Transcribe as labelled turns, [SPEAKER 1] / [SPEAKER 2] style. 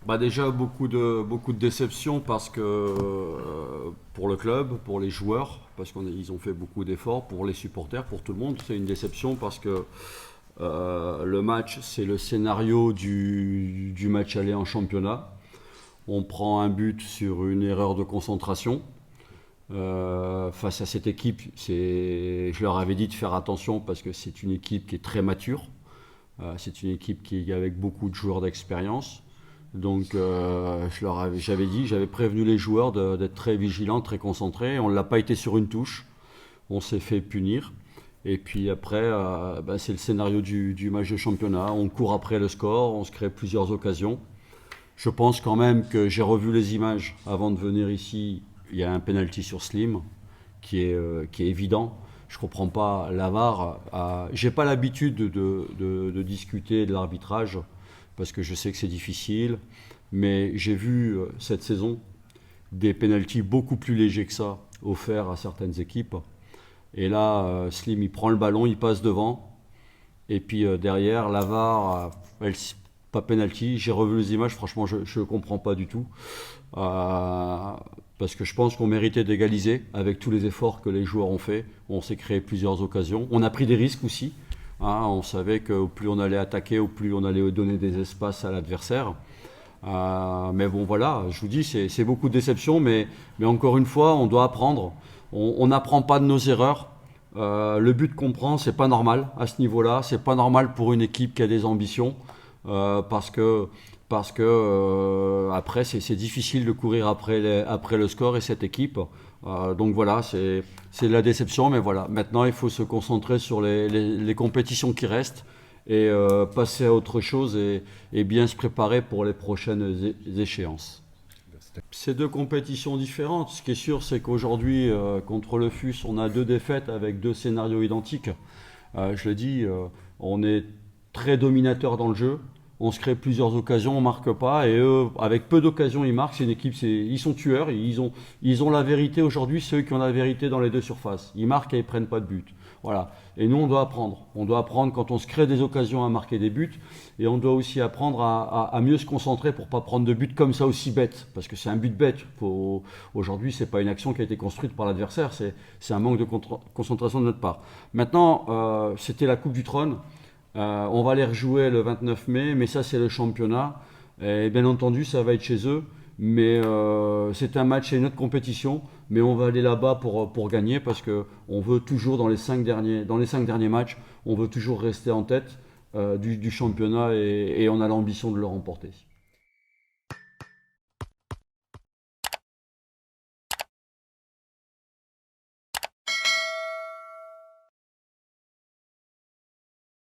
[SPEAKER 1] Bah déjà beaucoup de déceptions parce que pour le club, pour les joueurs, parce qu'ils ont fait beaucoup d'efforts, pour les supporters, pour tout le monde, c'est une déception parce que le match, c'est le scénario du match aller en championnat. On prend un but sur une erreur de concentration. Face à cette équipe, je leur avais dit de faire attention parce que c'est une équipe qui est très mature. C'est une équipe qui est avec beaucoup de joueurs d'expérience. Donc j'avais dit, j'avais prévenu les joueurs d'être très vigilants, très concentrés. On ne l'a pas été sur une touche. On s'est fait punir. Et puis après, c'est le scénario du match de championnat. On court après le score, on se crée plusieurs occasions. Je pense quand même que j'ai revu les images avant de venir ici. Il y a un penalty sur Slim qui est évident. Je ne comprends pas la VAR. J'ai pas l'habitude de discuter de l'arbitrage parce que je sais que c'est difficile. Mais j'ai vu cette saison des pénaltys beaucoup plus légers que ça offerts à certaines équipes. Et là, Slim, il prend le ballon, il passe devant. Et puis derrière, la VAR, pas penalty. J'ai revu les images, franchement, je ne comprends pas du tout. Parce que je pense qu'on méritait d'égaliser avec tous les efforts que les joueurs ont fait. On s'est créé plusieurs occasions. On a pris des risques aussi. On savait que plus on allait attaquer, au plus on allait donner des espaces à l'adversaire. Mais bon, voilà, je vous dis, c'est beaucoup de déception, mais encore une fois, on doit apprendre. On n'apprend pas de nos erreurs. Le but qu'on prend, c'est pas normal à ce niveau-là. C'est pas normal pour une équipe qui a des ambitions, parce que après, c'est difficile de courir après le score et cette équipe. Donc voilà, c'est de la déception, mais voilà. Maintenant, il faut se concentrer sur les compétitions qui restent et passer à autre chose et bien se préparer pour les prochaines échéances. C'est deux compétitions différentes. Ce qui est sûr, c'est qu'aujourd'hui, contre le FUS, on a deux défaites avec deux scénarios identiques. Je le dis, on est très dominateur dans le jeu. On se crée plusieurs occasions, on marque pas. Et eux, avec peu d'occasions, ils marquent. C'est une équipe, ils sont tueurs. Ils ont la vérité aujourd'hui, ceux qui ont la vérité dans les deux surfaces. Ils marquent et ils prennent pas de but. Voilà. Et nous, on doit apprendre. On doit apprendre quand on se crée des occasions à marquer des buts. Et on doit aussi apprendre à mieux se concentrer pour pas prendre de buts comme ça aussi bête. Parce que c'est un but bête. Aujourd'hui, c'est pas une action qui a été construite par l'adversaire. C'est un manque de concentration de notre part. Maintenant, c'était la Coupe du Trône. On va les rejouer le 29 mai, mais ça c'est le championnat. Et bien entendu, ça va être chez eux. Mais c'est un match, c'est une autre compétition. Mais on va aller là-bas pour gagner parce qu'on veut toujours, dans les 5 derniers matchs, on veut toujours rester en tête du championnat et on a l'ambition de le remporter.